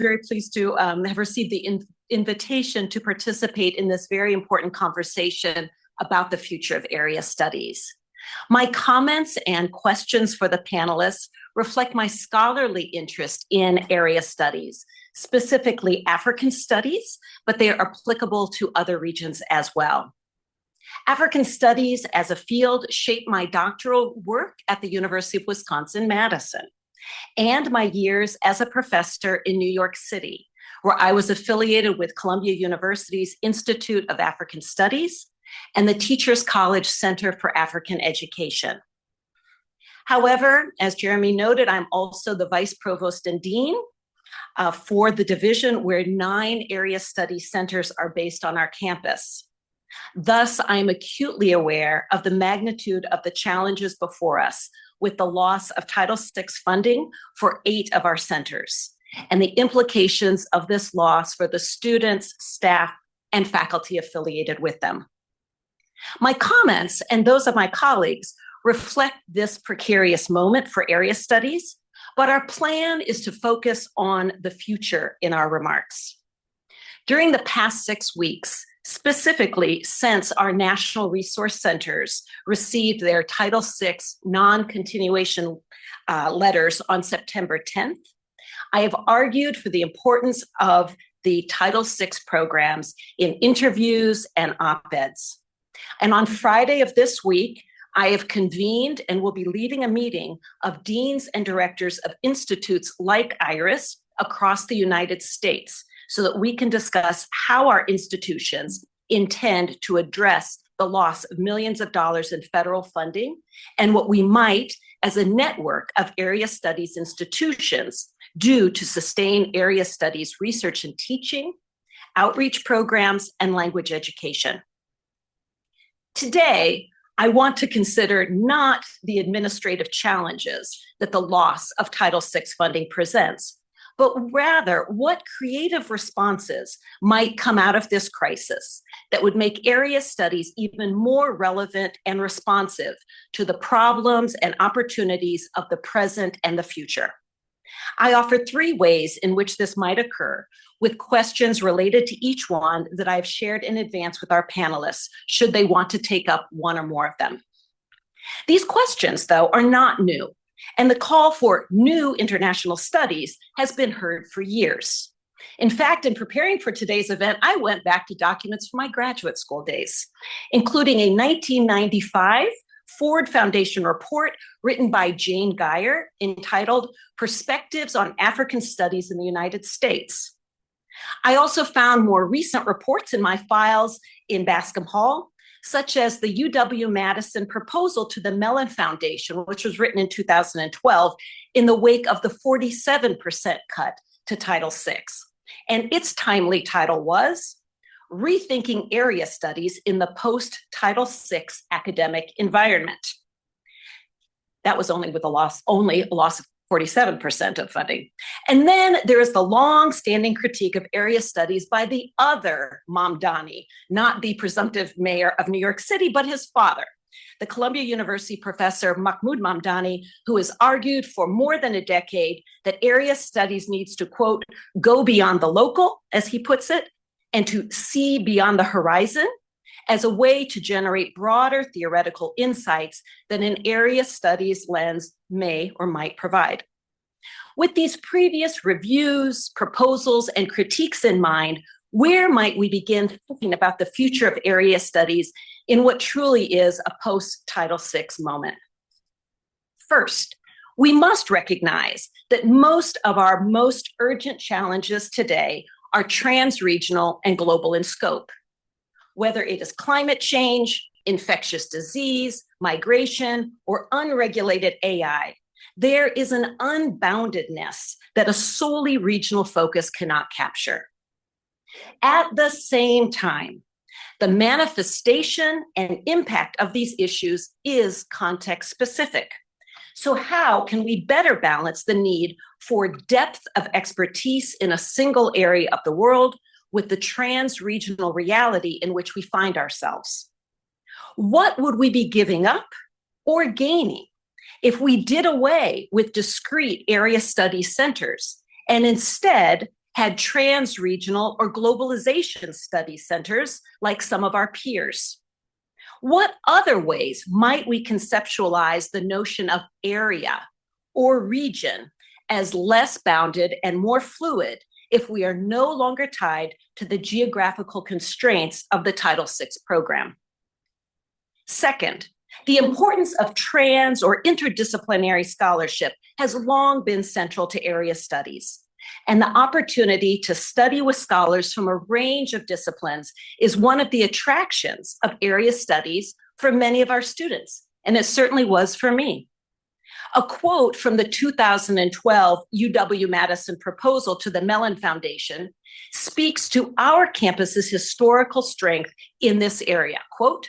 very pleased to have received the invitation to participate in this very important conversation about the future of area studies. My comments and questions for the panelists reflect my scholarly interest in area studies, specifically African studies, but they are applicable to other regions as well. African studies as a field shaped my doctoral work at the University of Wisconsin-Madison and my years as a professor in New York City, where I was affiliated with Columbia University's Institute of African Studies and the Teachers College Center for African Education. However, as Jeremy noted, I'm also the Vice Provost and Dean for the division where 9 area study centers are based on our campus. Thus, I'm acutely aware of the magnitude of the challenges before us with the loss of Title VI funding for 8 of our centers and the implications of this loss for the students, staff, and faculty affiliated with them. My comments and those of my colleagues reflect this precarious moment for area studies, but our plan is to focus on the future in our remarks. During the past 6 weeks, specifically since our National Resource Centers received their Title VI non-continuation letters on September 10th, I have argued for the importance of the Title VI programs in interviews and op-eds. And on Friday of this week, I have convened and will be leading a meeting of deans and directors of institutes like IRIS across the United States so that we can discuss how our institutions intend to address the loss of millions of dollars in federal funding and what we might, as a network of area studies institutions, do to sustain area studies research and teaching, outreach programs, and language education. Today, I want to consider not the administrative challenges that the loss of Title VI funding presents, but rather what creative responses might come out of this crisis that would make area studies even more relevant and responsive to the problems and opportunities of the present and the future. I offer 3 ways in which this might occur, with questions related to each one that I've shared in advance with our panelists, should they want to take up one or more of them. These questions, though, are not new, and the call for new international studies has been heard for years. In fact, in preparing for today's event, I went back to documents from my graduate school days, including a 1995 Ford Foundation report written by Jane Geyer entitled Perspectives on African Studies in the United States. I also found more recent reports in my files in Bascom Hall, such as the UW-Madison proposal to the Mellon Foundation, which was written in 2012 in the wake of the 47% cut to Title VI. And its timely title was Rethinking Area Studies in the Post-Title VI Academic Environment. That was only a loss of 47% of funding. And then there is the long-standing critique of area studies by the other Mamdani, not the presumptive mayor of New York City, but his father, the Columbia University professor Mahmoud Mamdani, who has argued for more than a decade that area studies needs to, quote, go beyond the local, as he puts it, and to see beyond the horizon as a way to generate broader theoretical insights than an area studies lens may or might provide. With these previous reviews, proposals, and critiques in mind, where might we begin thinking about the future of area studies in what truly is a post-Title VI moment? First, we must recognize that most of our most urgent challenges today are trans-regional and global in scope. Whether it is climate change, infectious disease, migration, or unregulated AI, there is an unboundedness that a solely regional focus cannot capture. At the same time, the manifestation and impact of these issues is context-specific. So how can we better balance the need for depth of expertise in a single area of the world with the trans-regional reality in which we find ourselves? What would we be giving up or gaining if we did away with discrete area study centers and instead had trans-regional or globalization studies centers like some of our peers? What other ways might we conceptualize the notion of area or region as less bounded and more fluid if we are no longer tied to the geographical constraints of the Title VI program? Second, the importance of trans or interdisciplinary scholarship has long been central to area studies. And the opportunity to study with scholars from a range of disciplines is one of the attractions of area studies for many of our students, and it certainly was for me. A quote from the 2012 UW-Madison proposal to the Mellon Foundation speaks to our campus's historical strength in this area. Quote,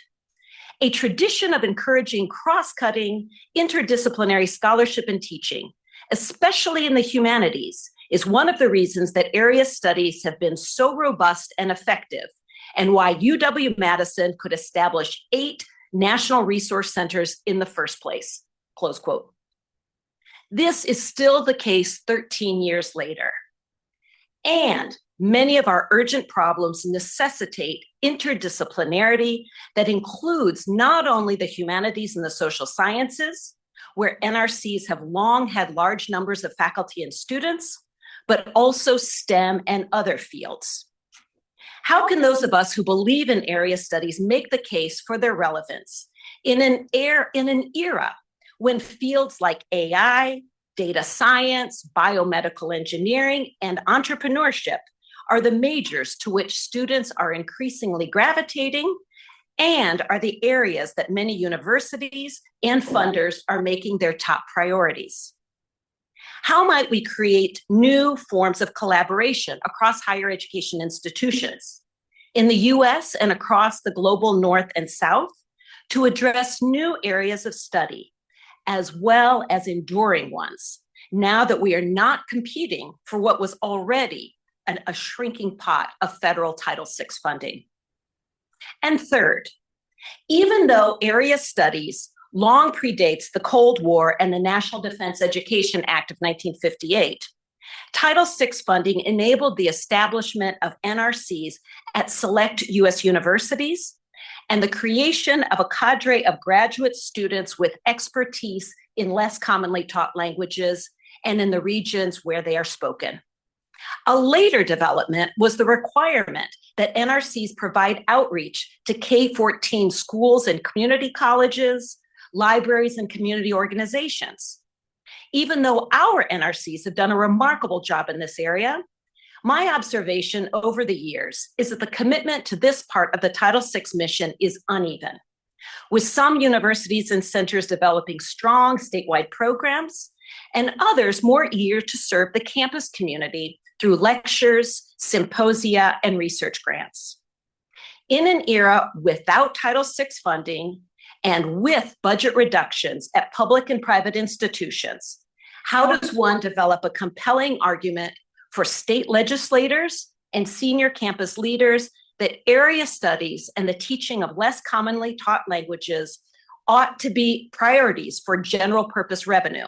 "A tradition of encouraging cross-cutting, interdisciplinary scholarship and teaching, especially in the humanities, is one of the reasons that area studies have been so robust and effective, and why UW-Madison could establish 8 national resource centers in the first place." Close quote. This is still the case 13 years later. And many of our urgent problems necessitate interdisciplinarity that includes not only the humanities and the social sciences, where NRCs have long had large numbers of faculty and students, but also STEM and other fields. How can those of us who believe in area studies make the case for their relevance in an era when fields like AI, data science, biomedical engineering, and entrepreneurship are the majors to which students are increasingly gravitating and are the areas that many universities and funders are making their top priorities? How might we create new forms of collaboration across higher education institutions in the US and across the global North and South to address new areas of study, as well as enduring ones, now that we are not competing for what was already a shrinking pot of federal Title VI funding? And third, even though area studies long predates the Cold War and the National Defense Education Act of 1958, Title VI funding enabled the establishment of NRCs at select US universities and the creation of a cadre of graduate students with expertise in less commonly taught languages and in the regions where they are spoken. A later development was the requirement that NRCs provide outreach to K-14 schools and community colleges, libraries, and community organizations. Even though our NRCs have done a remarkable job in this area, my observation over the years is that the commitment to this part of the Title VI mission is uneven, with some universities and centers developing strong statewide programs and others more eager to serve the campus community through lectures, symposia, and research grants. In an era without Title VI funding and with budget reductions at public and private institutions, how does one develop a compelling argument for state legislators and senior campus leaders that area studies and the teaching of less commonly taught languages ought to be priorities for general purpose revenue,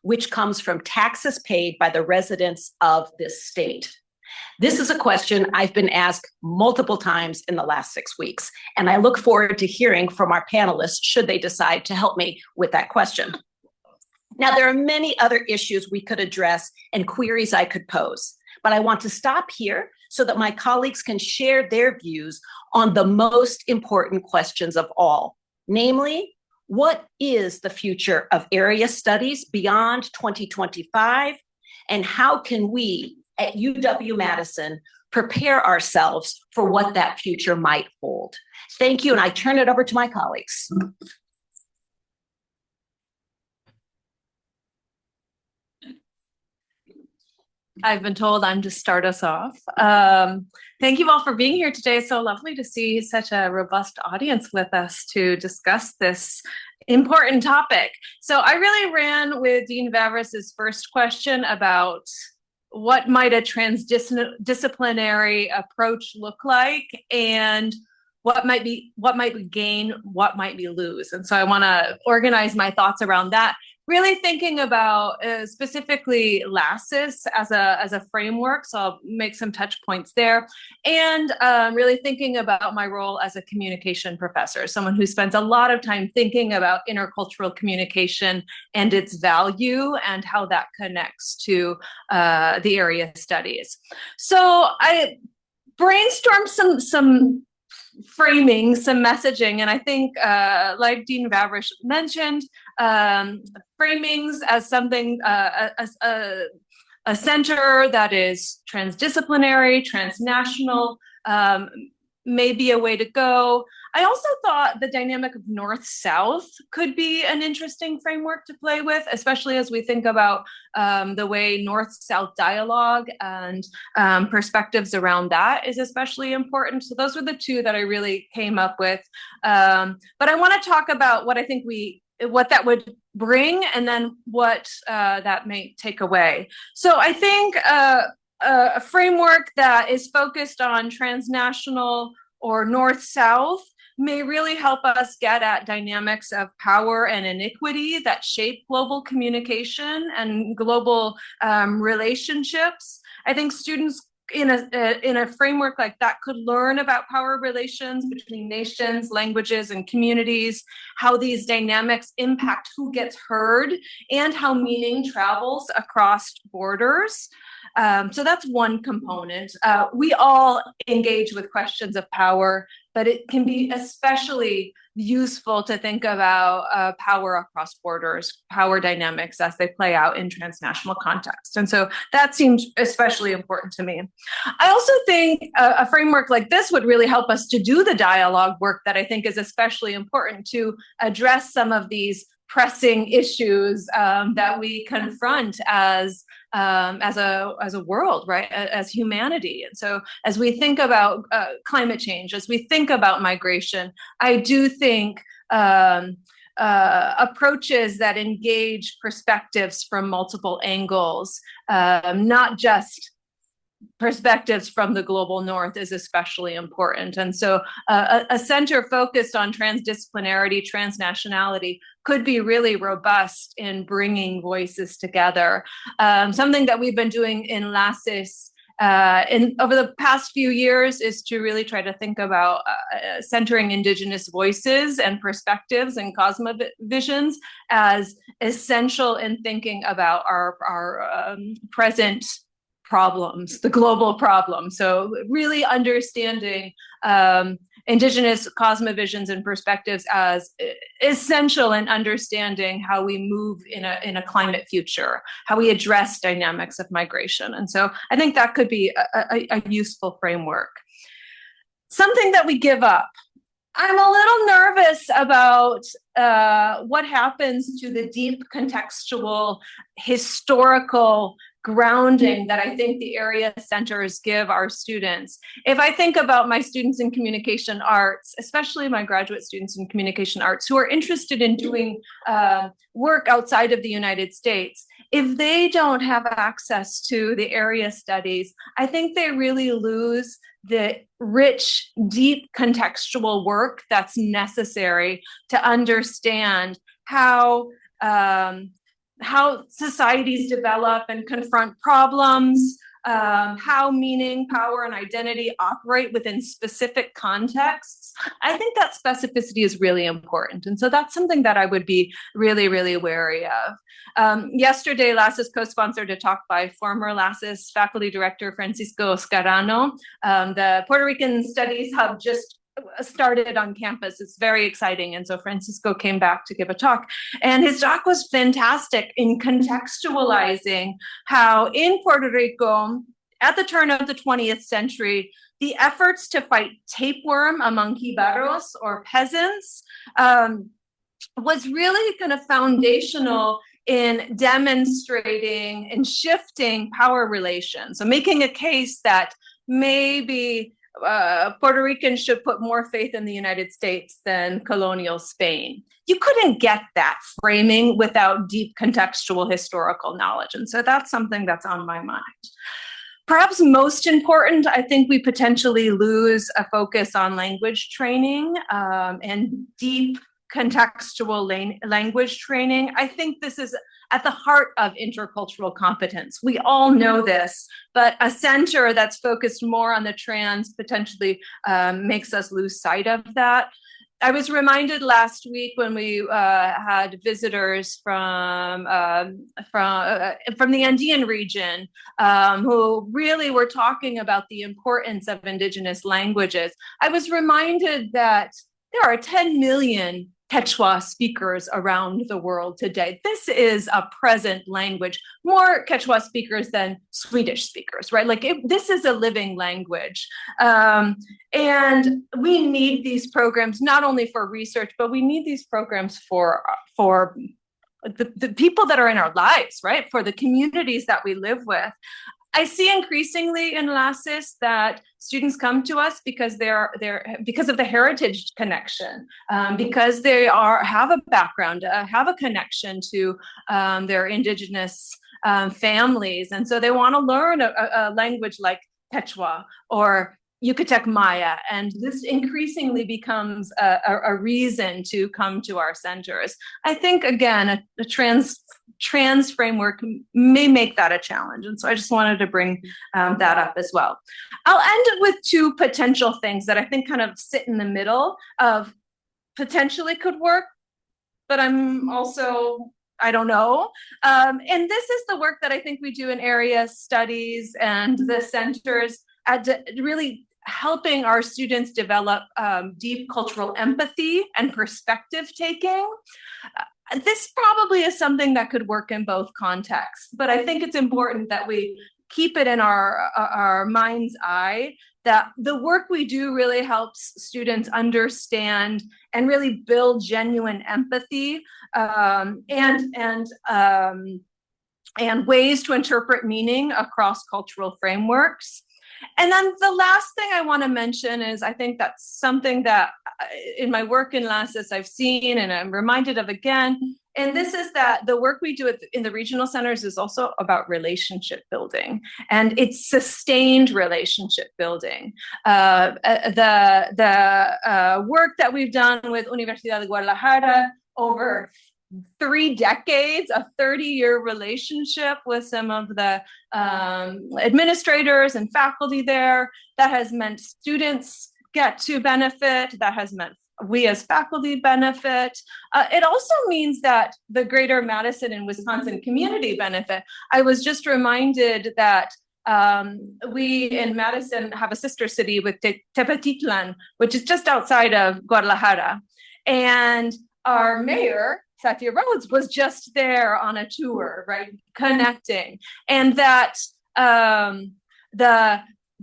which comes from taxes paid by the residents of this state? This is a question I've been asked multiple times in the last 6 weeks, and I look forward to hearing from our panelists should they decide to help me with that question. Now, there are many other issues we could address and queries I could pose, but I want to stop here so that my colleagues can share their views on the most important questions of all, namely, what is the future of area studies beyond 2025, and how can we at UW-Madison prepare ourselves for what that future might hold? Thank you, and I turn it over to my colleagues. I've been told I'm to start us off. Thank you all for being here today. It's so lovely to see such a robust audience with us to discuss this important topic. So I really ran with Dean Vavrus's first question about what might a transdisciplinary approach look like, and what might we gain, what might we lose. And so I want to organize my thoughts around that. really thinking about specifically LASIS as a framework. So I'll make some touch points there, and really thinking about my role as a communication professor, someone who spends a lot of time thinking about intercultural communication and its value and how that connects to the area studies. So I brainstormed some framing, some messaging, and I think, like Dean Vavrus mentioned, framings as something, as a center that is transdisciplinary, transnational, may be a way to go. I also thought the dynamic of North-South could be an interesting framework to play with, especially as we think about the way North-South dialogue and perspectives around that is especially important. So those were the two that I really came up with. But I want to talk about what I think what that would bring, and then what that may take away. So I think a framework that is focused on transnational or North-South may really help us get at dynamics of power and inequity that shape global communication and global relationships. I think students in a framework like that could learn about power relations between nations, languages, and communities, how these dynamics impact who gets heard, and how meaning travels across borders. So that's one component. We all engage with questions of power, but it can be especially useful to think about power across borders, power dynamics as they play out in transnational context. And so that seems especially important to me. I also think a framework like this would really help us to do the dialogue work that I think is especially important to address some of these pressing issues that we confront as a world, right, as humanity. And so as we think about climate change, as we think about migration, I do think approaches that engage perspectives from multiple angles, not just perspectives from the global north, is especially important. And so a center focused on transdisciplinarity, transnationality could be really robust in bringing voices together. Something that we've been doing in LASIS over the past few years is to really try to think about centering Indigenous voices and perspectives and cosmovisions as essential in thinking about our present problems, the global problem. So really understanding Indigenous cosmovisions and perspectives as essential in understanding how we move in a climate future, how we address dynamics of migration. And so I think that could be a useful framework. Something that we give up. I'm a little nervous about what happens to the deep contextual historical grounding that I think the area centers give our students. If I think about my students in communication arts, especially my graduate students in communication arts who are interested in doing work outside of the United States, if they don't have access to the area studies, I think they really lose the rich, deep contextual work that's necessary to understand how societies develop and confront problems, how meaning, power, and identity operate within specific contexts. I think that specificity is really important. And so that's something that I would be really, really wary of. Yesterday, LASIS co-sponsored a talk by former LASIS faculty director Francisco Scarano. The Puerto Rican Studies Hub just started on campus. It's very exciting. And so Francisco came back to give a talk, and his talk was fantastic in contextualizing how in Puerto Rico, at the turn of the 20th century, the efforts to fight tapeworm among jibaros or peasants was really kind of foundational in demonstrating and shifting power relations. So making a case that maybe Puerto Ricans should put more faith in the United States than colonial Spain. You couldn't get that framing without deep contextual historical knowledge. And so that's something that's on my mind. Perhaps most important, I think we potentially lose a focus on language training and deep contextual language training. I think this is at the heart of intercultural competence. We all know this, but a center that's focused more on the trans potentially makes us lose sight of that. I was reminded last week when we had visitors from the Andean region who really were talking about the importance of indigenous languages. I was reminded that there are 10 million Quechua speakers around the world today. This is a present language, more Quechua speakers than Swedish speakers, right? Like this is a living language. And we need these programs not only for research, but we need these programs for the people that are in our lives, right? For the communities that we live with. I see increasingly in LASIS that students come to us because because of the heritage connection, because they have a background, have a connection to their indigenous families, and so they want to learn a language like Quechua or Yucatec Maya, and this increasingly becomes a reason to come to our centers. I think again, a trans framework may make that a challenge. And so I just wanted to bring that up as well. I'll end with two potential things that I think kind of sit in the middle of potentially could work, but I'm also, I don't know. And this is the work that I think we do in area studies and the centers at really helping our students develop deep cultural empathy and perspective taking. This probably is something that could work in both contexts, but I think it's important that we keep it in our mind's eye that the work we do really helps students understand and really build genuine empathy and ways to interpret meaning across cultural frameworks. And then the last thing I want to mention is I think that's something that in my work in LASIS I've seen and I'm reminded of again, and this is that the work we do in the regional centers is also about relationship building, and it's sustained relationship building. The work that we've done with Universidad de Guadalajara over 3 decades, a 30-year relationship with some of the administrators and faculty there. That has meant students get to benefit. That has meant we as faculty benefit. It also means that the greater Madison and Wisconsin community benefit. I was just reminded that we in Madison have a sister city with Tepetitlan, which is just outside of Guadalajara. And our mayor, Satya Rhodes, was just there on a tour, right, connecting. And that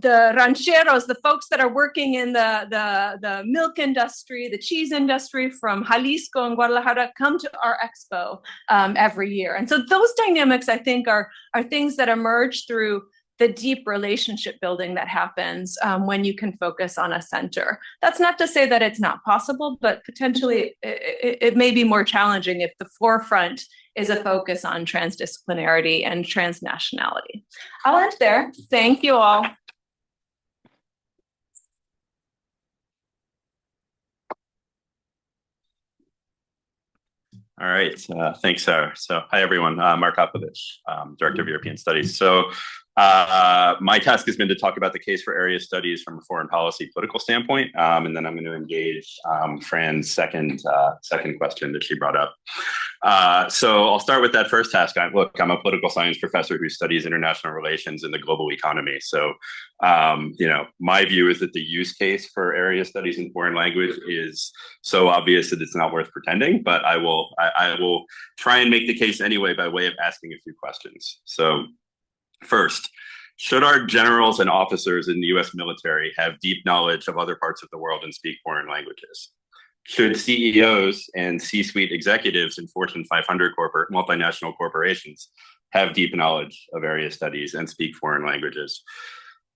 the rancheros, the folks that are working in the milk industry, the cheese industry from Jalisco and Guadalajara come to our expo every year. And so those dynamics, I think, are things that emerge through the deep relationship building that happens when you can focus on a center. That's not to say that it's not possible, but potentially it may be more challenging if the forefront is a focus on transdisciplinarity and transnationality. I'll end there. Thank you all. All right, thanks, Sara. So, hi everyone, Mark Copelovitch, Director of European Studies. So, my task has been to talk about the case for area studies from a foreign policy political standpoint, and then I'm going to engage Fran's second question that she brought up. So I'll start with that first task. Look, I'm a political science professor who studies international relations in the global economy. So, my view is that the use case for area studies in foreign language is so obvious that it's not worth pretending, but I will try and make the case anyway by way of asking a few questions. So first, should our generals and officers in the US military have deep knowledge of other parts of the world and speak foreign languages? Should CEOs and C-suite executives in Fortune 500 multinational corporations have deep knowledge of area studies and speak foreign languages?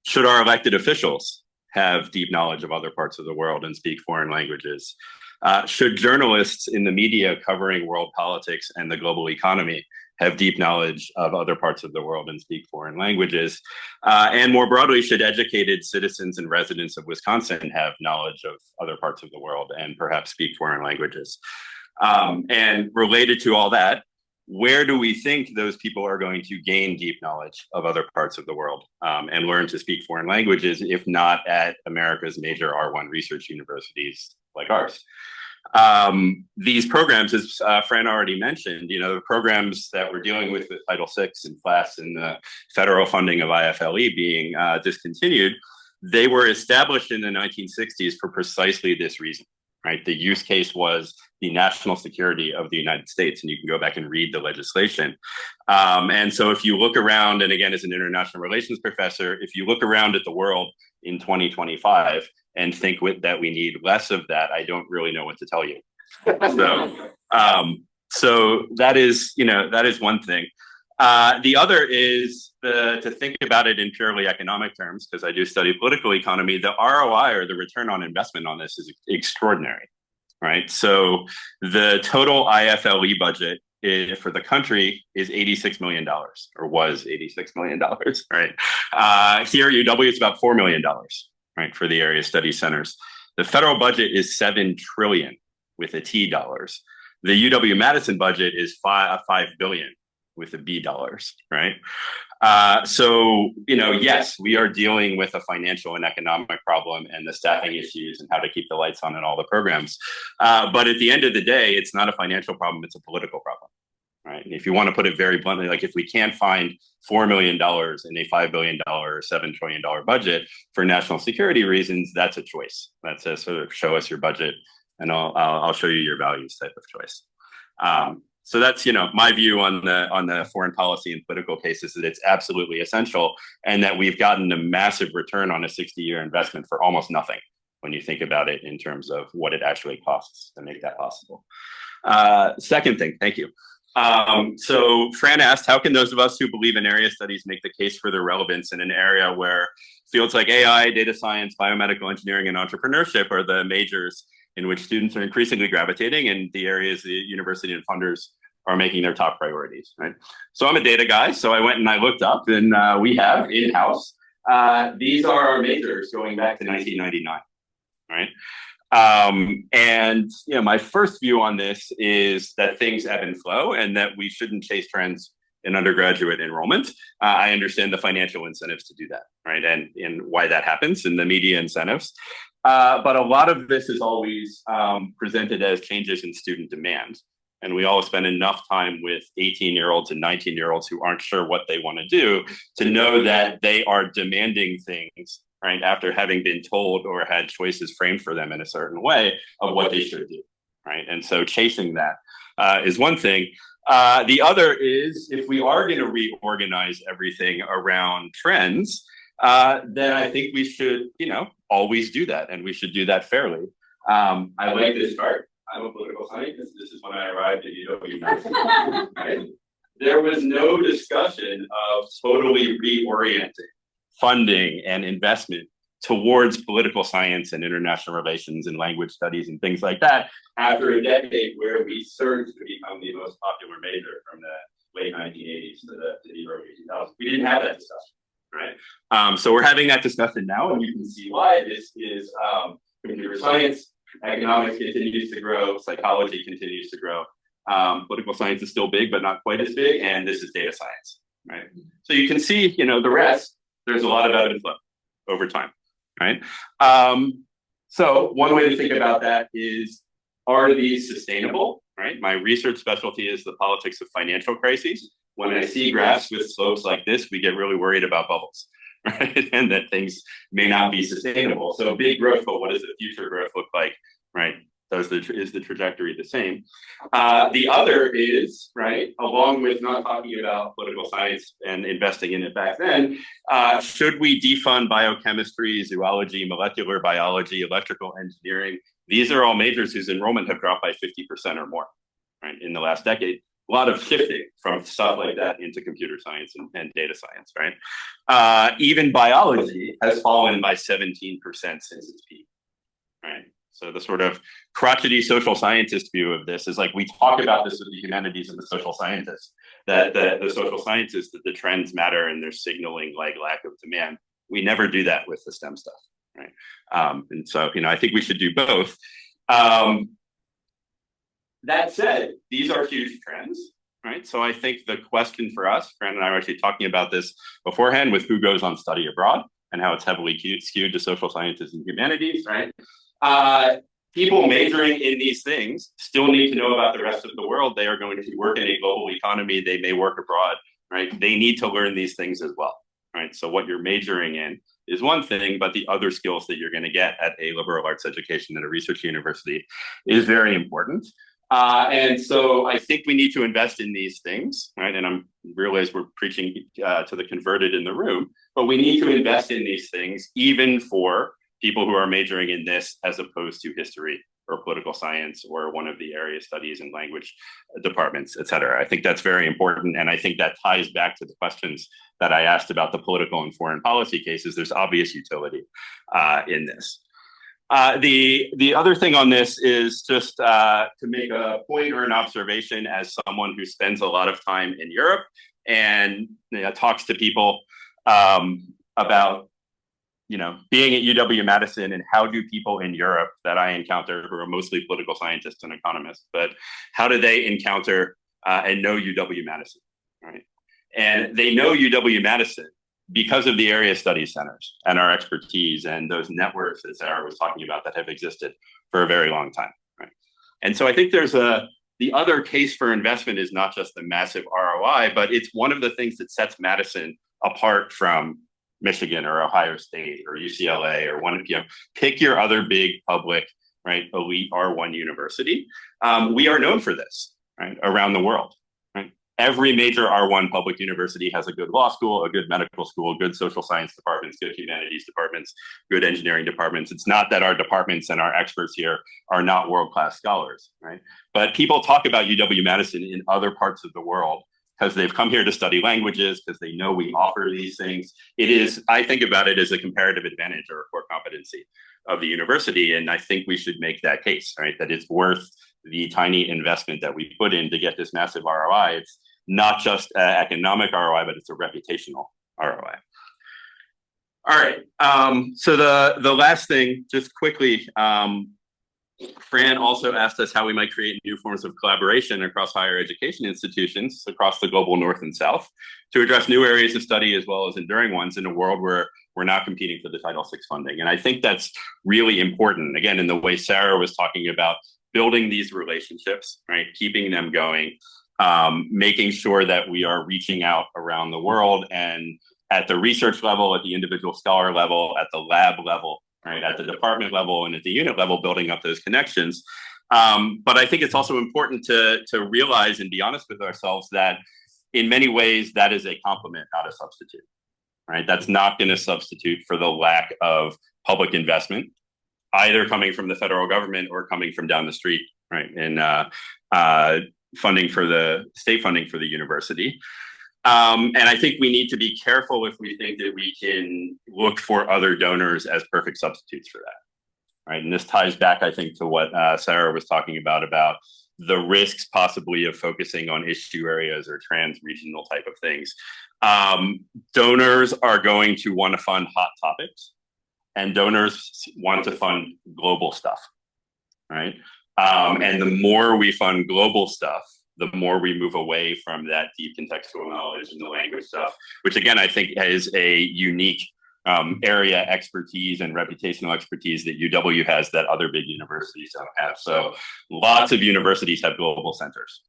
Should our elected officials have deep knowledge of other parts of the world and speak foreign languages? Should journalists in the media covering world politics and the global economy have deep knowledge of other parts of the world and speak foreign languages. And more broadly, should educated citizens and residents of Wisconsin have knowledge of other parts of the world and perhaps speak foreign languages? And related to all that, where do we think those people are going to gain deep knowledge of other parts of the world and learn to speak foreign languages, if not at America's major R1 research universities like ours? These programs, as Fran already mentioned, the programs that we're dealing with Title VI and FLAS and the federal funding of IFLE being discontinued, they were established in the 1960s for precisely this reason. Right, the use case was the national security of the United States, and you can go back and read the legislation. And so if you look around, and again, as an international relations professor, if you look around at the world in 2025 and think that we need less of that, I don't really know what to tell you. So that is one thing. The other is to think about it in purely economic terms, because I do study political economy. The ROI, or the return on investment on this, is extraordinary, right? So the total IFLE budget for the country is $86 million, or was $86 million, right? Here at UW, it's about $4 million, right, for the area study centers. The federal budget is $7 trillion with a T dollars. The UW-Madison budget is $5 billion. With the B dollars, right? So, yes, we are dealing with a financial and economic problem and the staffing issues and how to keep the lights on in all the programs. But at the end of the day, it's not a financial problem, it's a political problem, right? And if you want to put it very bluntly, like if we can't find $4 million in a $5 billion or $7 trillion budget for national security reasons, that's a choice. That's a sort of show us your budget and I'll show you your values type of choice. So that's, my view on the foreign policy and political cases, that it's absolutely essential and that we've gotten a massive return on a 60-year investment for almost nothing when you think about it in terms of what it actually costs to make that possible. Second thing, thank you. So Fran asked, how can those of us who believe in area studies make the case for their relevance in an area where fields like AI, data science, biomedical engineering, and entrepreneurship are the majors in which students are increasingly gravitating, and the areas the university and funders are making their top priorities, right? So I'm a data guy, so I went and I looked up, and we have in-house, these are our majors going back to 1999, right? And my first view on this is that things ebb and flow, and that we shouldn't chase trends in undergraduate enrollment. I understand the financial incentives to do that, right? And why that happens, and the media incentives. But a lot of this is always presented as changes in student demand. And we all spend enough time with 18-year-olds and 19-year-olds who aren't sure what they want to do to know that they are demanding things, right, after having been told or had choices framed for them in a certain way of what they should do, right? And so chasing that is one thing. The other is, if we are going to reorganize everything around trends, then I think we should, always do that, and we should do that fairly. I like this chart. I'm a political scientist. This is when I arrived at UW-Madison. Right? There was no discussion of totally reorienting funding and investment towards political science and international relations and language studies and things like that after a decade where we surged to become the most popular major from the late 1980s to the early 2000s. We didn't have that discussion. Right. So we're having that discussion now, and you can see why. This is computer science, economics continues to grow, psychology continues to grow. Political science is still big, but not quite as big, and this is data science, right? So you can see, the rest, there's a lot of ebb and flow over time, right? So one way to think about that is, are these sustainable, right? My research specialty is the politics of financial crises. When I see graphs with slopes like this, we get really worried about bubbles, right? And that things may not be sustainable. So big growth, but what does the future growth look like, right? Is the trajectory the same? The other is, right, along with not talking about political science and investing in it back then, should we defund biochemistry, zoology, molecular biology, electrical engineering? These are all majors whose enrollment have dropped by 50% or more, right, in the last decade. A lot of shifting from stuff like that into computer science and data science, right? Even biology has fallen by 17% since its peak, right? So the sort of crotchety social scientist view of this is like, we talk about this with the humanities and the social scientists, that the social sciences, that the trends matter and they're signaling like lack of demand. We never do that with the STEM stuff, right? And so, I think we should do both. That said, these are huge trends, right? So I think the question for us, Fran and I were actually talking about this beforehand with who goes on study abroad and how it's heavily skewed to social sciences and humanities, right? People majoring in these things still need to know about the rest of the world. They are going to work in a global economy. They may work abroad, right? They need to learn these things as well, right? So what you're majoring in is one thing, but the other skills that you're going to get at a liberal arts education at a research university is very important. And so I think we need to invest in these things, right? And I realize we're preaching to the converted in the room, but we need to invest in these things even for people who are majoring in this as opposed to history or political science or one of the area studies and language departments, et cetera. I think that's very important. And I think that ties back to the questions that I asked about the political and foreign policy cases. There's obvious utility in this. The other thing on this is just to make a point or an observation as someone who spends a lot of time in Europe and talks to people about being at UW-Madison and how do people in Europe that I encounter who are mostly political scientists and economists, but how do they encounter and know UW-Madison, right? And they know UW-Madison because of the area studies centers and our expertise and those networks that Sara was talking about that have existed for a very long time, right? And so I think there's the other case for investment is not just the massive ROI, but it's one of the things that sets Madison apart from Michigan or Ohio State or UCLA or pick your other big public, right, elite R1 university. We are known for this, right, around the world, right? Every major R1 public university has a good law school, a good medical school, good social science departments, good humanities departments, good engineering departments. It's not that our departments and our experts here are not world-class scholars, right? But people talk about UW-Madison in other parts of the world because they've come here to study languages, because they know we offer these things. It is, I think about it as a comparative advantage or a core competency of the university. And I think we should make that case, right? That it's worth the tiny investment that we put in to get this massive ROI. It's not just economic ROI, but it's a reputational ROI. All right. So the last thing, just quickly, Fran also asked us how we might create new forms of collaboration across higher education institutions across the global North and South to address new areas of study as well as enduring ones in a world where we're not competing for the Title VI funding. And I think that's really important, again, in the way Sara was talking about building these relationships, right? Keeping them going, making sure that we are reaching out around the world and at the research level, at the individual scholar level, at the lab level, right, at the department level and at the unit level, building up those connections. But I think it's also important to realize and be honest with ourselves that in many ways that is a complement, not a substitute, right? That's not going to substitute for the lack of public investment, either coming from the federal government or coming from down the street, right? And funding for the state funding for the university. And I think we need to be careful if we think that we can look for other donors as perfect substitutes for that, right? And this ties back, I think, to what Sara was talking about the risks possibly of focusing on issue areas or trans-regional type of things. Donors are going to want to fund hot topics, and donors want to fund global stuff, right? And the more we fund global stuff, the more we move away from that deep contextual knowledge and the language stuff, which again, I think is a unique area expertise and reputational expertise that UW has that other big universities don't have. So lots of universities have global centers,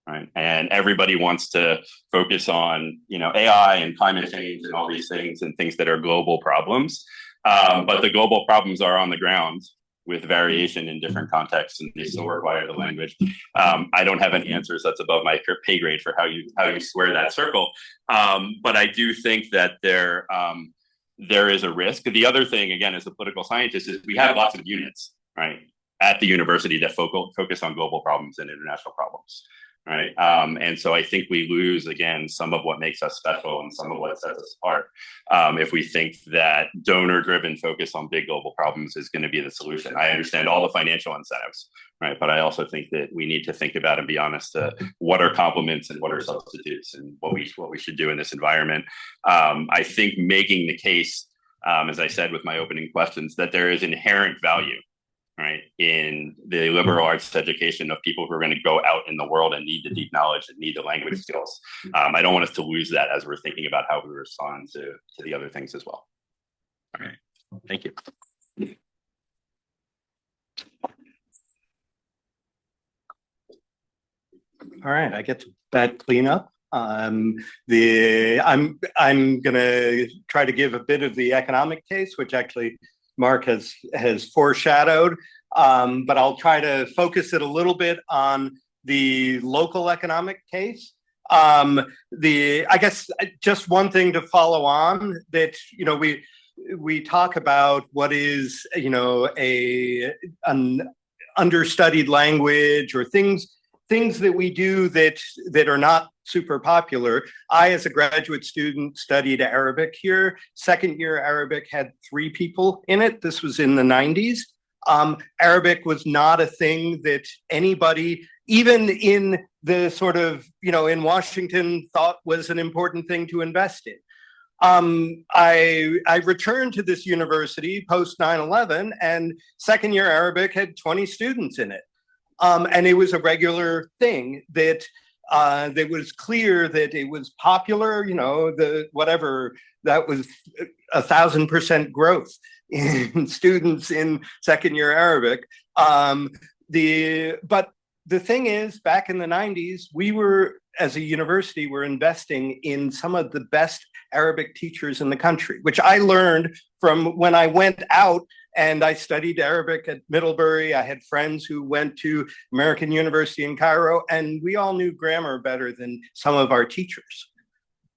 right? And everybody wants to focus on, AI and climate change and all these things and things that are global problems. But the global problems are on the ground with variation in different contexts, and they still require the language. I don't have any answers. That's above my pay grade for how you square that circle. But I do think that there is a risk. The other thing, again, as a political scientist, is we have lots of units, right, at the university that focus on global problems and international problems. right? And so I think we lose, again, some of what makes us special and some of what sets us apart if we think that donor-driven focus on big global problems is going to be the solution. I understand all the financial incentives, right? But I also think that we need to think about and be honest what are complements and what are substitutes and what we should do in this environment. I think making the case, as I said with my opening questions, that there is inherent value, right, in the liberal arts education of people who are going to go out in the world and need the deep knowledge and need the language skills. I don't want us to lose that as we're thinking about how we respond to the other things as well. All right, thank you. All right, I get to that cleanup. I'm going to try to give a bit of the economic case, which actually Mark has foreshadowed, but I'll try to focus it a little bit on the local economic case. I guess just one thing to follow on that, we talk about what is, an understudied language or things that we do that are not super popular. I, as a graduate student, studied Arabic here. Second year Arabic had 3 people in it. This was in the 90s. Arabic was not a thing that anybody, even in the sort of, in Washington, thought was an important thing to invest in. I returned to this university post 9/11, and second year Arabic had 20 students in it. And it was a regular thing that was clear that it was popular, that was 1,000% growth in students in second year Arabic. But the thing is, back in the 90s, we were, as a university, were investing in some of the best Arabic teachers in the country, which I learned from when I went out and I studied Arabic at Middlebury. I had friends who went to American University in Cairo, and we all knew grammar better than some of our teachers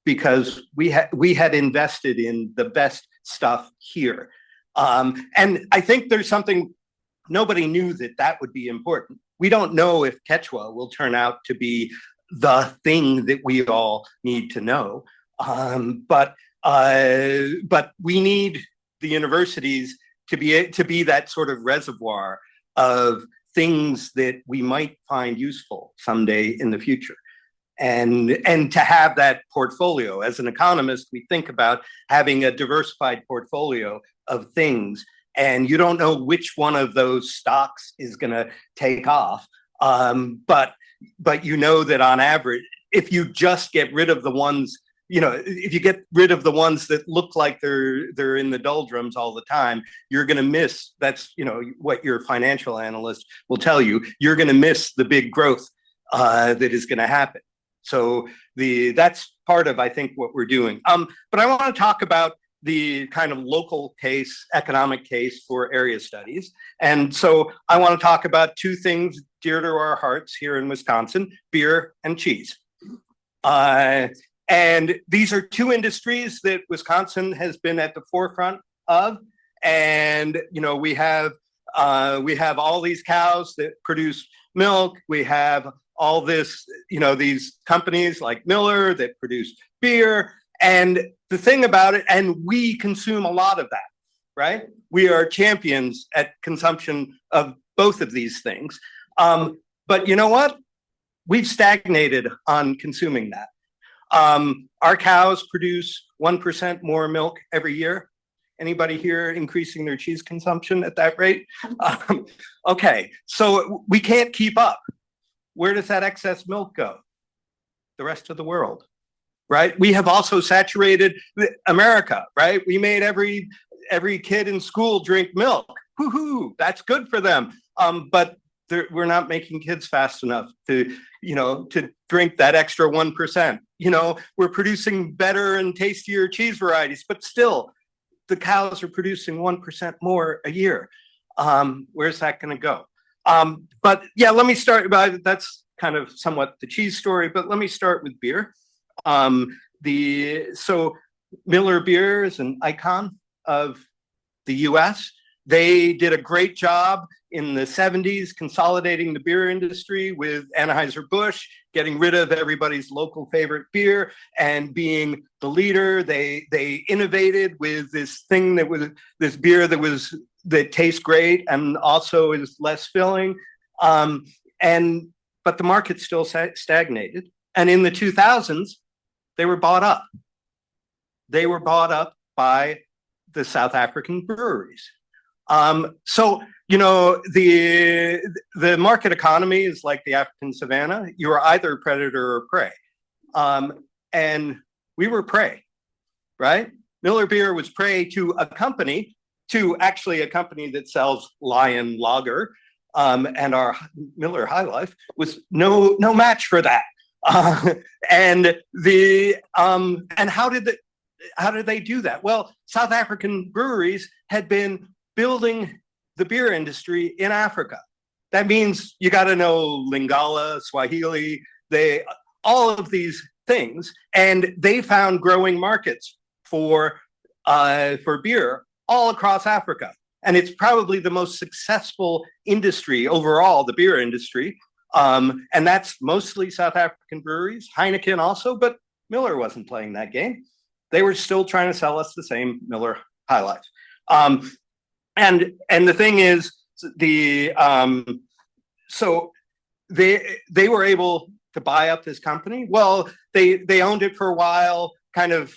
because we had invested in the best stuff here. And I think there's something, nobody knew that would be important. We don't know if Quechua will turn out to be the thing that we all need to know. But we need the universities to be that sort of reservoir of things that we might find useful someday in the future. And to have that portfolio. As an economist, we think about having a diversified portfolio of things, and you don't know which one of those stocks is going to take off. But you know that on average, if you just get rid of the ones, if you get rid of the ones that look like they're in the doldrums all the time, you're going to miss, that's, what your financial analyst will tell you, you're going to miss the big growth that is going to happen. So that's part of, I think, what we're doing. But I want to talk about the kind of local case, economic case for area studies. And so I want to talk about 2 things dear to our hearts here in Wisconsin: beer and cheese. And these are 2 industries that Wisconsin has been at the forefront of. And, we have all these cows that produce milk. We have all this, these companies like Miller that produce beer. And the thing about it, and we consume a lot of that, right? We are champions at consumption of both of these things. But you know what? We've stagnated on consuming that. Our cows produce 1% more milk every year. Anybody here increasing their cheese consumption at that rate? Okay, so we can't keep up. Where does that excess milk go? The rest of the world, right? We have also saturated America, right? We made every kid in school drink milk. Woohoo, that's good for them. But we're not making kids fast enough to drink that extra 1%. We're producing better and tastier cheese varieties, but still, the cows are producing 1% more a year. Where's that going to go? But yeah, let me start. That's kind of somewhat the cheese story, but let me start with beer. So Miller Beer is an icon of the U.S. They did a great job in the 70s consolidating the beer industry with Anheuser-Busch, getting rid of everybody's local favorite beer and being the leader. They innovated with this thing that was this beer that tastes great and also is less filling. But the market still stagnated. And in the 2000s, they were bought up. They were bought up by the South African breweries. So, you know, the market economy is like the African savannah. You are either a predator or prey. And we were prey, right? Miller Beer was prey to a company that sells Lion Lager. And our Miller High Life was no match for that. And how did they do that? Well, South African breweries had been building the beer industry in Africa. That means you got to know Lingala, Swahili, all of these things, and they found growing markets for beer all across Africa. And it's probably the most successful industry overall, the beer industry. And that's mostly South African breweries, Heineken also, but Miller wasn't playing that game. They were still trying to sell us the same Miller High Life. And the thing is, so they were able to buy up this company. Well, they owned it for a while, kind of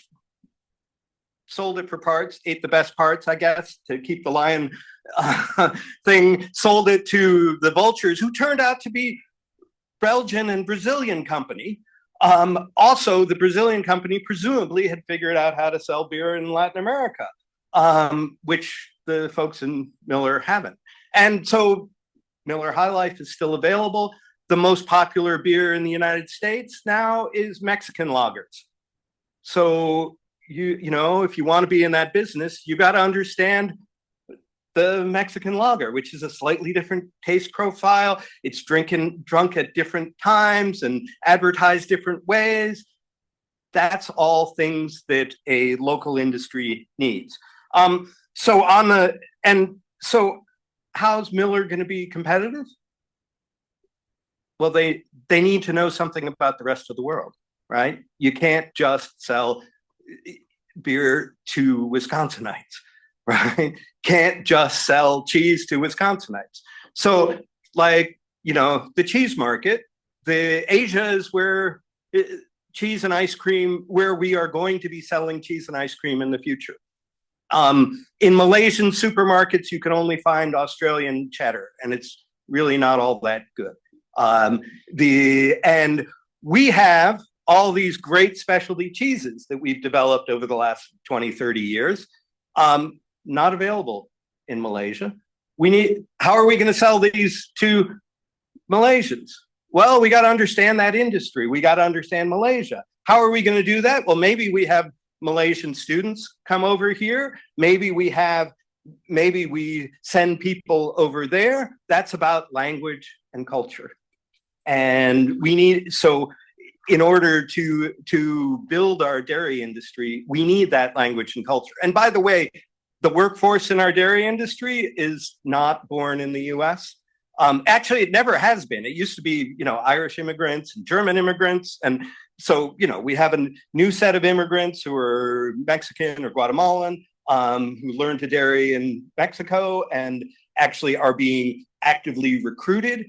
sold it for parts, ate the best parts, I guess, to keep the Lion thing, sold it to the Vultures, who turned out to be Belgian and Brazilian company. Also, the Brazilian company presumably had figured out how to sell beer in Latin America, which the folks in Miller haven't. And so Miller High Life is still available. The most popular beer in the United States now is Mexican lagers. So you know, if you want to be in that business, you got to understand the Mexican lager, which is a slightly different taste profile. It's drunk at different times and advertised different ways. That's all things that a local industry needs. So how's Miller going to be competitive? Well, they need to know something about the rest of the world, right? You can't just sell beer to Wisconsinites, right? Can't just sell cheese to Wisconsinites. So, like, you know, the cheese market, Asia is where cheese and ice cream, where we are going to be selling cheese and ice cream in the future. In Malaysian supermarkets, you can only find Australian cheddar, and it's really not all that good. And we have all these great specialty cheeses that we've developed over the last 20, 30 years, not available in Malaysia. How are we going to sell these to Malaysians? Well, we got to understand that industry. We got to understand Malaysia. How are we going to do that? Well, maybe we have Malaysian students come over here. Maybe we send people over there. That's about language and culture. And in order to build our dairy industry, we need that language and culture. And by the way, the workforce in our dairy industry is not born in the US. Actually, it never has been. It used to be, you know, Irish immigrants and German immigrants. And so, you know, we have a new set of immigrants who are Mexican or Guatemalan, who learned to dairy in Mexico and actually are being actively recruited.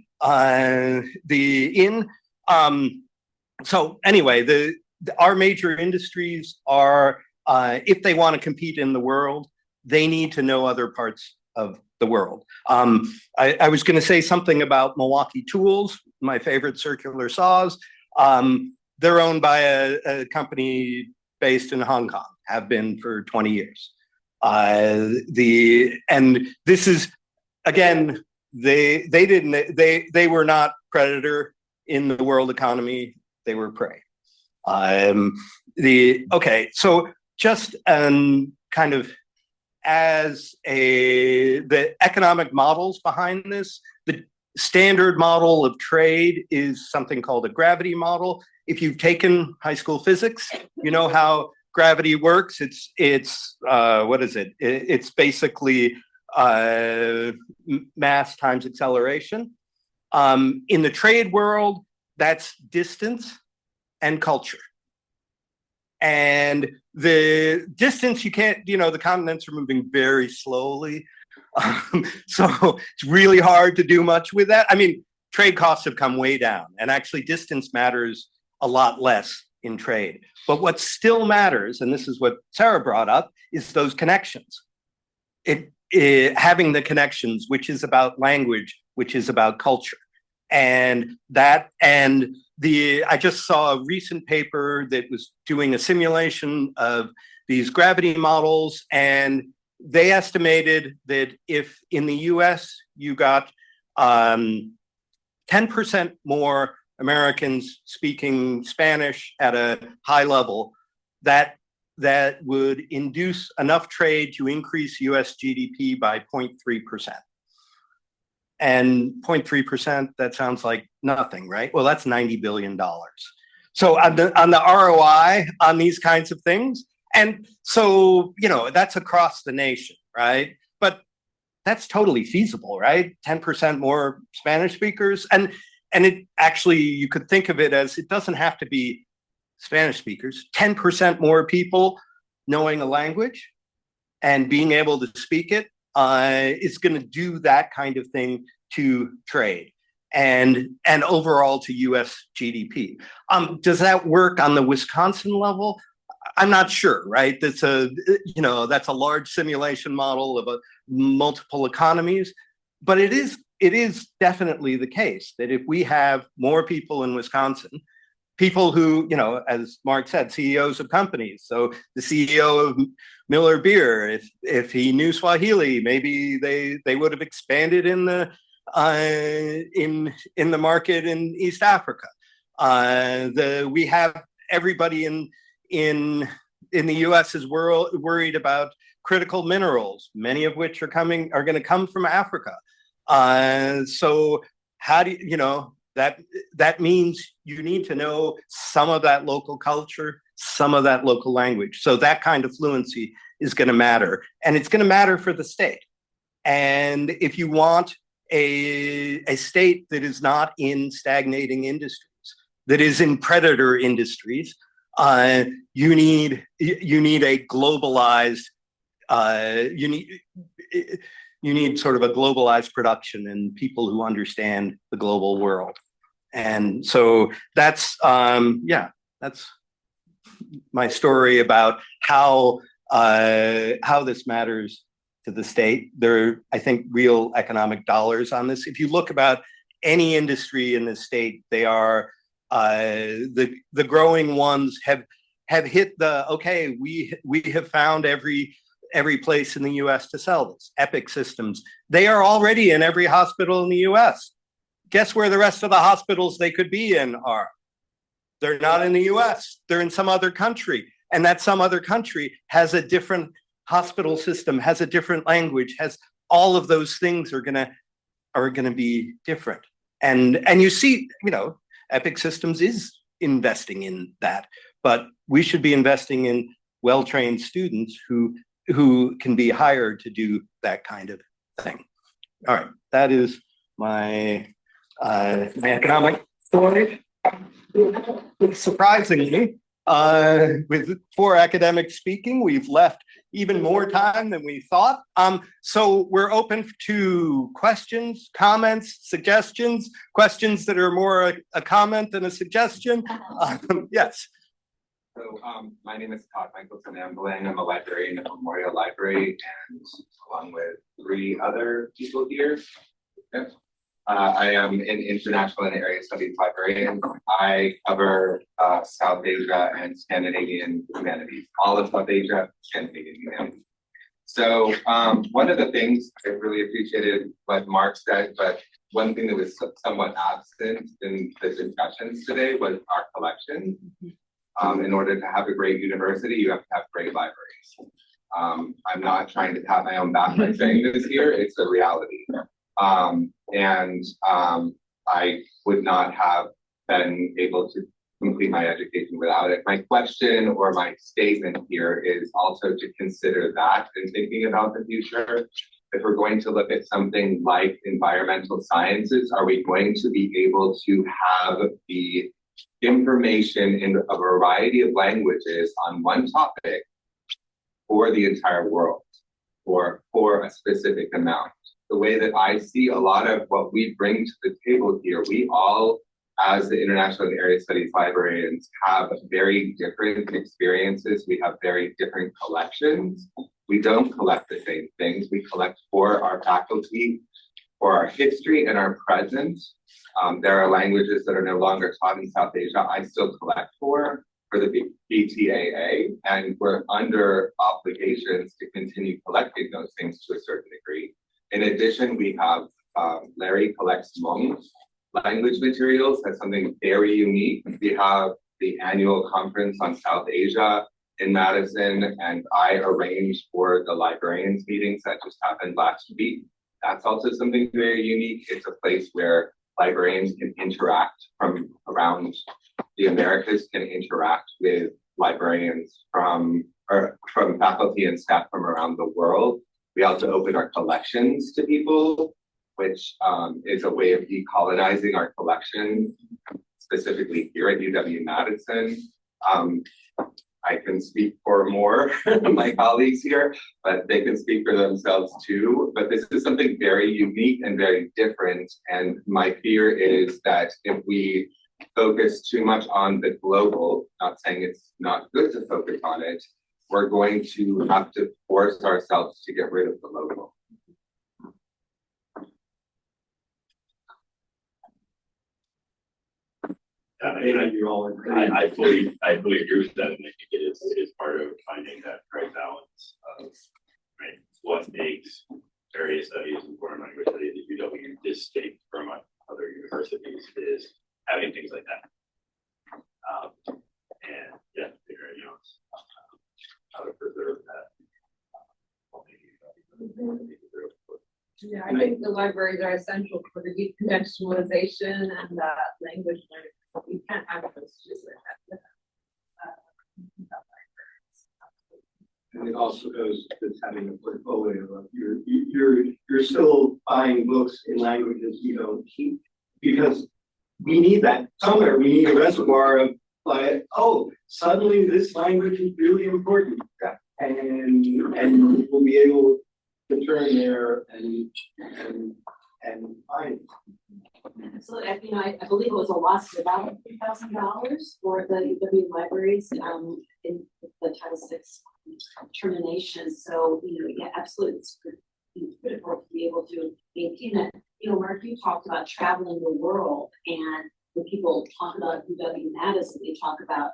So anyway, our major industries are, if they want to compete in the world, they need to know other parts of the world. I was going to say something about Milwaukee Tools, my favorite circular saws. They're owned by a company based in Hong Kong, have been for 20 years. And this is, again, they were not predator in the world economy. They were prey. So just kind of as the economic models behind this, the standard model of trade is something called a gravity model. If you've taken high school physics, you know how gravity works. It's what is it? It's basically mass times acceleration. In the trade world, that's distance and culture. And the distance, you can't, the continents are moving very slowly. So it's really hard to do much with that. I mean, trade costs have come way down, and actually distance matters a lot less in trade. But what still matters, and this is what Sara brought up, is those connections. Having the connections, which is about language, which is about culture. And I just saw a recent paper that was doing a simulation of these gravity models, and they estimated that if in the US you got 10% more Americans speaking Spanish at a high level, that would induce enough trade to increase US GDP by 0.3%. And 0.3%, that sounds like nothing, right? Well, that's $90 billion. So on the ROI on these kinds of things, and so, that's across the nation, right? But that's totally feasible, right? 10% more Spanish speakers. And it actually, you could think of it as, it doesn't have to be Spanish speakers, 10% more people knowing a language and being able to speak it is going to do that kind of thing to trade and overall to US GDP. Does that work on the Wisconsin level? I'm not sure, right? That's a large simulation model of multiple economies, but it is definitely the case that if we have more people in Wisconsin, people who, as Mark said, CEOs of companies. So the CEO of Miller Beer, if he knew Swahili, maybe they would have expanded in the market in East Africa. We have everybody in the U.S. is worried about critical minerals, many of which are going to come from Africa. So how do that means you need to know some of that local culture, some of that local language. So that kind of fluency is going to matter, and it's going to matter for the state. And if you want a state that is not in stagnating industries, that is in predator industries, you need a globalized, you need sort of a globalized production and people who understand the global world. And so that's my story about how this matters to the state. There are, I think, real economic dollars on this. If you look about any industry in the state, they are the growing ones have hit we have found every place in the US to sell this. Epic Systems, they are already in every hospital in the US. Guess where the rest of the hospitals they could be in are? They're not in the US, they're in some other country. And that some other country has a different hospital system, has a different language, has all of those things are gonna be different. And you see, Epic Systems is investing in that, but we should be investing in well-trained students who can be hired to do that kind of thing. All right, that is my economic story. Surprisingly, with 4 academics speaking, we've left even more time than we thought. So we're open to questions, comments, suggestions, questions that are more a comment than a suggestion. Yes. So my name is Todd Michelson Ambling. I'm a librarian at Memorial Library, and along with 3 other people here. Yep. I am an international and area studies librarian. I cover South Asia and Scandinavian humanities, all of South Asia, Scandinavian humanities. So one of the things I really appreciated what Mark said, but one thing that was somewhat absent in the discussions today was our collection. In order to have a great university, you have to have great libraries. I'm not trying to pat my own back by saying this here, it's a reality. I would not have been able to complete my education without it. My question or my statement here is also to consider that in thinking about the future. if we're going to look at something like environmental sciences, are we going to be able to have the information in a variety of languages on one topic for the entire world or for a specific amount? The way that I see a lot of what we bring to the table here, we all, as the International and Area Studies librarians, have very different experiences. We have very different collections. We don't collect the same things. We collect for our faculty, for our history and our present. There are languages that are no longer taught in South Asia I still collect for the BTAA, and we're under obligations to continue collecting those things to a certain degree. In addition, we have Larry collects Hmong language materials. That's something very unique. We have the annual conference on South Asia in Madison, and I arranged for the librarians meetings that just happened last week. That's also something very unique. It's a place where librarians can interact from around the Americas, can interact with librarians from faculty and staff from around the world. We also open our collections to people, which is a way of decolonizing our collection, specifically here at UW-Madison. I can speak for more of my colleagues here, but they can speak for themselves too. But this is something very unique and very different. And my fear is that if we focus too much on the global, not saying it's not good to focus on it, we're going to have to force ourselves to get rid of the local. I fully agree with that, and I think it is part of finding that right balance of what makes area studies and foreign language studies at UW distinct from other universities is having things like that. And yeah, figuring out how to preserve that. Yeah, I think the libraries are essential for the decontextualization and language learning. You can't have those two without libraries. And it also goes with having a portfolio of you're still buying books in languages you don't keep, because we need that somewhere. We need a reservoir of suddenly this language is really important, and we'll be able to turn there and find it. So I believe it was a loss of about $3,000 for the UW libraries in the Title VI termination. So absolutely, it's critical to be able to maintain that. Mark, you talked about traveling the world, and when people talk about UW-Madison, they talk about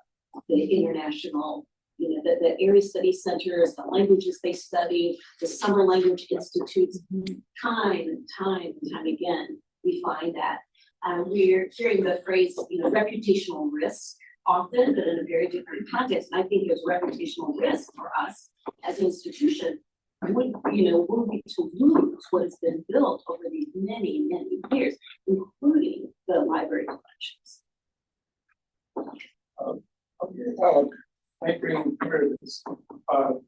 the international, the area study centers, the languages they study, the summer language institutes. Time and time again, we find that we're hearing the phrase, reputational risk often, but in a very different context. And I think there's reputational risk for us as an institution. Were we to lose what has been built over these many years, including the library collections. I bring here this. I'm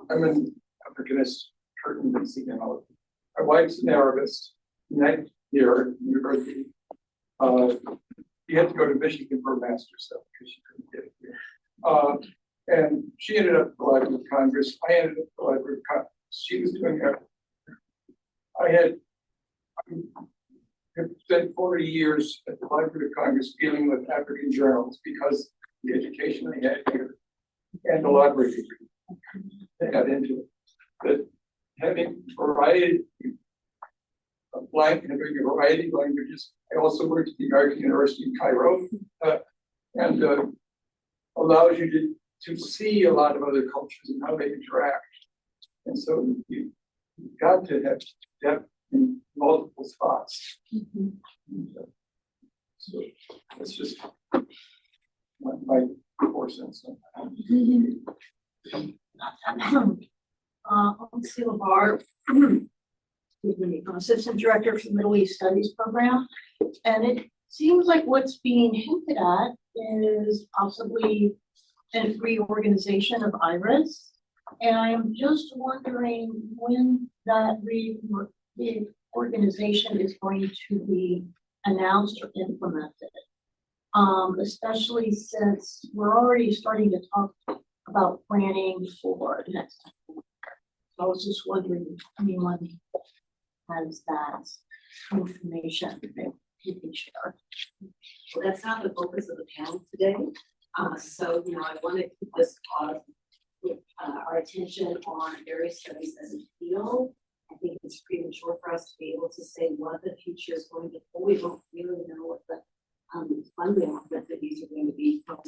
an Africanist, curtain BC, and my wife's an Arabist. Next year at university, she had to go to Michigan for a master's stuff because she couldn't get it here. And she ended up at the Library of Congress. I ended up at the Library of Congress. She was doing that. I spent 40 years at the Library of Congress dealing with African journals because the education I had here and the library degree they got into it. But having variety of having a variety of languages. I also worked at the American University in Cairo, and allows you to see a lot of other cultures and how they interact. And so you've got to have depth in multiple spots. So that's just my 4 cents on that. Sheila Barr, Assistant Director for the Middle East Studies Program. And it seems like what's being hinted at is possibly a reorganization of IRIS. And I am just wondering when that reorganization is going to be announced or implemented. Especially since we're already starting to talk about planning for next time. I was just wondering if anyone has that information that you can share. Well, that's not the focus of the panel today. So, I want to keep this with our attention on area studies as a field. I think it's premature for us to be able to say what the future is going to hold. We don't really know what the funding opportunities are going to be from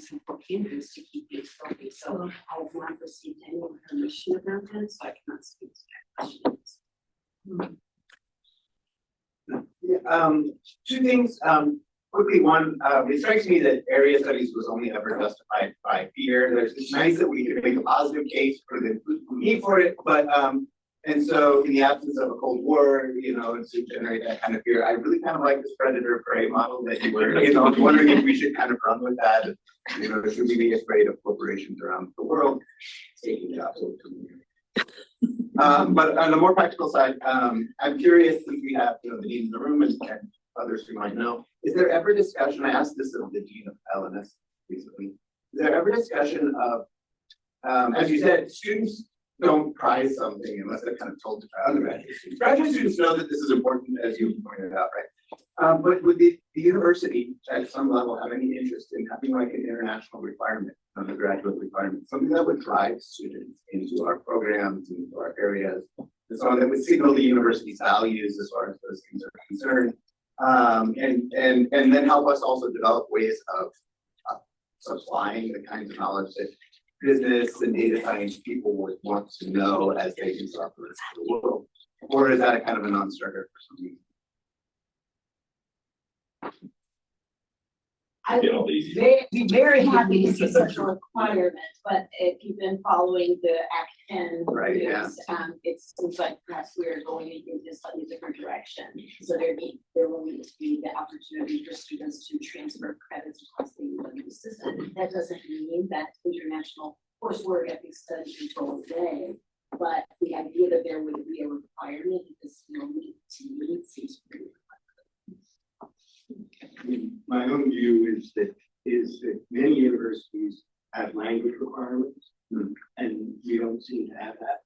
campus to keep these going. So I have not received any information about that, so I cannot speak to that question. Two things. Quickly, one, it strikes me that area studies was only ever justified by fear. It's nice that we can make a positive case for the need for it, but and so in the absence of a Cold War, to generate that kind of fear, I really kind of like this predator prey model that you were, I'm wondering if we should kind of run with that. Should we be afraid of corporations around the world taking jobs away from you? But on the more practical side, I'm curious, since we have the dean in the room and others who might know, is there ever discussion? I asked this of the dean of LNS recently. Is there ever discussion of, as you said, students don't prize something unless they're kind of told to try undergraduate students. Graduate students know that this is important, as you pointed out, right? But would the university at some level have any interest in having like an international requirement, undergraduate requirement, something that would drive students into our programs, into our areas, and so on, that would signal the university's values as far as those things are concerned, and then help us also develop ways of supplying the kinds of knowledge that business and data science people would want to know as they disrupt the rest of the world? Or is that a kind of a non-starter for some reason? I'd be very happy to see such a requirement, but if you've been following the Act 10 Right, news, it seems like perhaps we're going into a slightly different direction. So there will need to be the opportunity for students to transfer credits across the UW system. That doesn't mean that international coursework at these studies is all day, but the idea that there would be a requirement is meet seems pretty. My own view is that many universities have language requirements, and we don't seem to have that.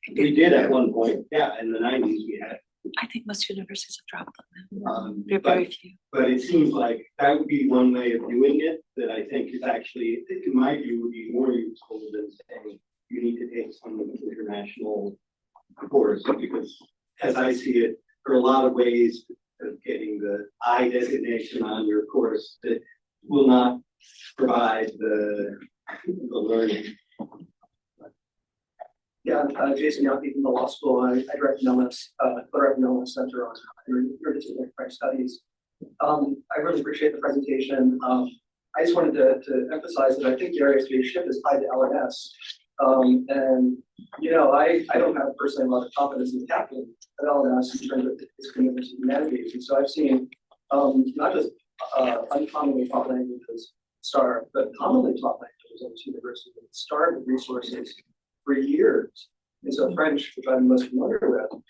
We did at one point, yeah, in the 90s we had. I think most universities have dropped them. There are very few. But it seems like that would be one way of doing it that I think is actually, in my view, would be more useful than saying you need to take some international course, because as I see it, there are a lot of ways of getting the I designation on your course that will not provide the learning. Yeah, Jason Young from the law school. I direct an LMS Center on Interdisciplinary French Studies. I really appreciate the presentation. I just wanted to emphasize that I think the area of leadership is tied to LMS. And I don't have personally a lot of confidence in the captain at LMS in terms of its commitment to humanities. And so I've seen not just uncommonly taught languages starve, but commonly taught languages at this university that starve with resources for years. And so French, which I'm most familiar with,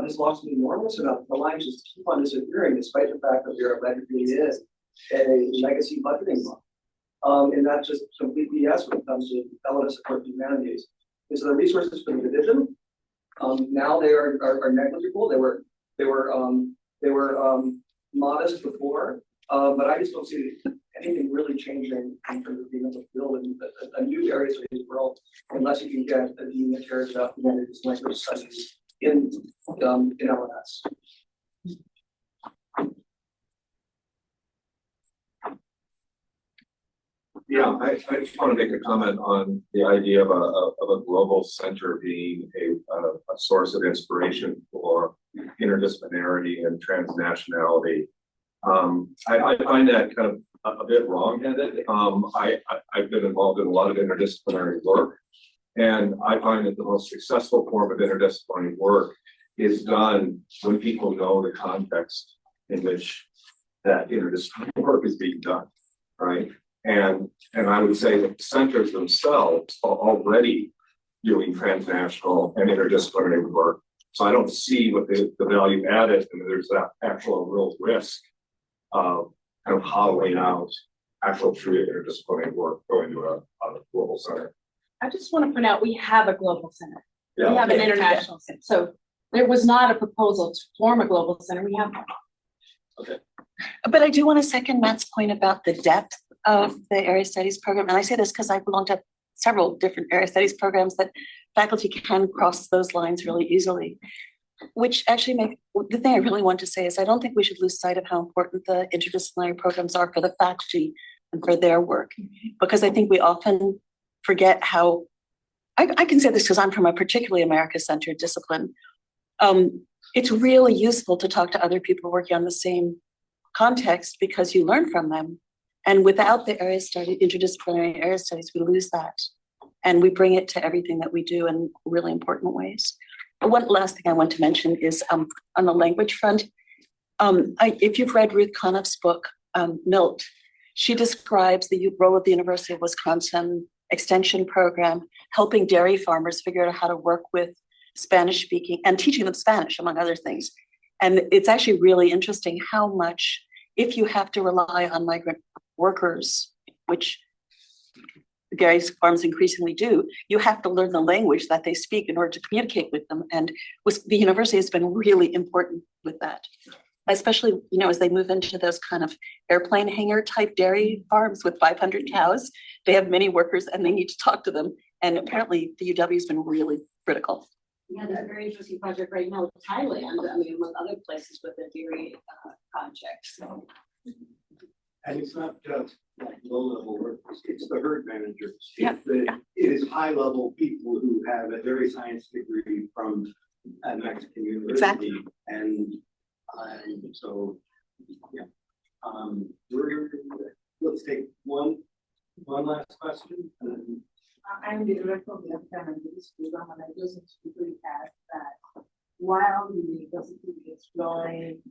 has lost an enormous amount of the lines just keep on disappearing, despite the fact that there allegedly is a legacy budgeting model. And that's just complete BS when it comes to LMS support humanities. And so the resources for the division, now they are negligible. They were modest before, but I just don't see anything really changing in terms of being able to build a new area of the world unless you can get a dean that cares about humanities language studies in LMS. Yeah, I just want to make a comment on the idea of a global center being a source of inspiration for interdisciplinarity and transnationality. I find that kind of a bit wrong-headed. I've been involved in a lot of interdisciplinary work, and I find that the most successful form of interdisciplinary work is done when people know the context in which that interdisciplinary work is being done, right? And I would say that the centers themselves already doing transnational and interdisciplinary work. So I don't see what the value added, and there's that actual real risk of kind of hollowing out actual true interdisciplinary work going to a global center. I just want to point out, we have a global center. Yeah. We have an international center. So there was not a proposal to form a global center. We have one. Okay. But I do want to second Matt's point about the depth of the area studies program. And I say this because I belong to several different area studies programs that faculty can cross those lines really easily. Which actually the thing I really want to say is I don't think we should lose sight of how important the interdisciplinary programs are for the faculty and for their work. Because I think we often forget how, I can say this because I'm from a particularly America-centered discipline. It's really useful to talk to other people working on the same context because you learn from them. And without the interdisciplinary area studies, we lose that. And we bring it to everything that we do in really important ways. One last thing I want to mention is on the language front. If you've read Ruth Conniff's book, Milt, she describes the role of the University of Wisconsin extension program, helping dairy farmers figure out how to work with Spanish speaking and teaching them Spanish, among other things. And it's actually really interesting how much, if you have to rely on migrant workers, which dairy farms increasingly do, you have to learn the language that they speak in order to communicate with them. And the university has been really important with that, especially, as they move into those kind of airplane hangar type dairy farms with 500 cows. They have many workers and they need to talk to them. And apparently the UW has been really critical. Yeah, there's a very interesting project right now with Thailand, among other places with the dairy project. So. And it's not just like low-level workers, it's the herd managers. Yeah. It is high-level people who have a dairy science degree from a Mexican university. Exactly. And so, yeah. Let's take one last question. I'm the director of the African Studies program, and I just want to quickly add that while the university is exploring,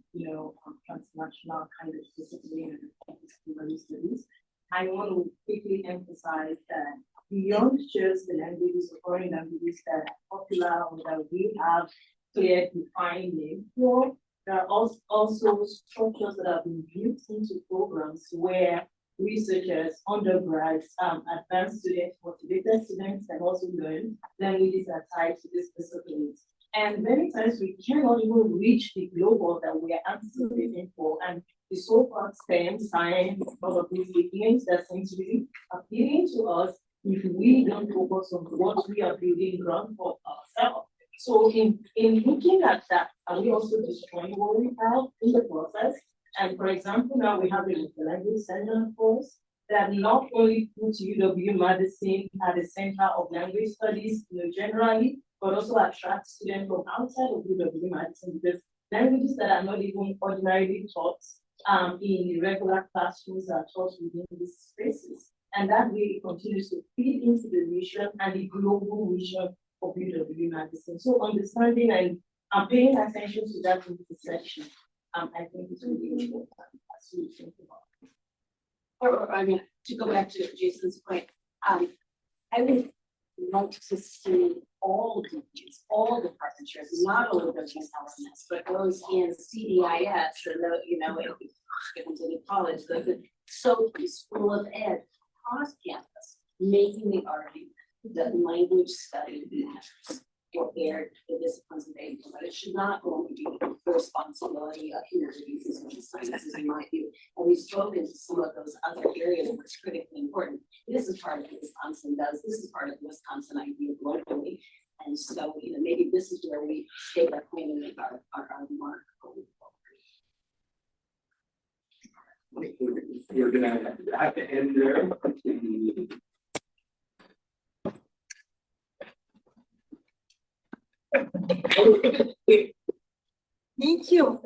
transnational kind of discipline and interdisciplinary studies, I want to quickly emphasize that beyond just the languages or foreign languages that are popular or that we have clear defined name for, there are also structures that have been built into programs where researchers, undergrads, advanced students, motivated students can also learn languages that are tied to these disciplines. And many times we cannot even reach the global that we are anticipating for. And the so-called STEM, science, probability things that seem to be appealing to us if we don't focus on what we are building ground for ourselves. So in looking at that, are we also destroying what we have in the process? And for example, now we have a language center course that not only puts UW-Madison at the center of language studies, generally, but also attracts students from outside of UW-Madison because languages that are not even ordinarily taught in regular classrooms are taught within these spaces. And that really continues to feed into the mission and the global mission of UW-Madison. So understanding and paying attention to that intersection, I think it's really important as we think about it. To go back to Jason's point, I would like to see all department chairs, not only those in LMS, but those in CDIS and given to the college, the School of Ed, cross campus, making the argument that language study matters for the disciplines of age, but it should not only be the responsibility of humanities and sciences, in my view. And we've spoken to some of those other areas where it's critically important. This is part of what Wisconsin does. This is part of the Wisconsin idea globally. And so, maybe this is where we take our claim and make our mark going forward. We're gonna have to end there. Thank you.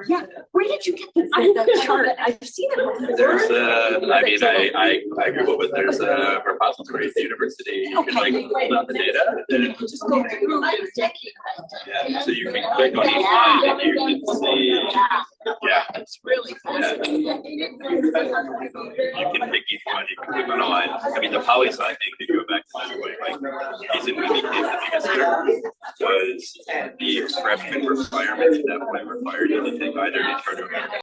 Yeah, where did you get the chart? I've seen it. There's I Google, but there's a repository at the university. You can pull out the data. And just go through. yeah, so you can click on each line and you can see Yeah. It's really fascinating. You can pick each one. You can pick on a line. I mean, the poli sci thing, to go back to this point, like, reason we became the biggest error was the expression requirement at that point required you to take either internal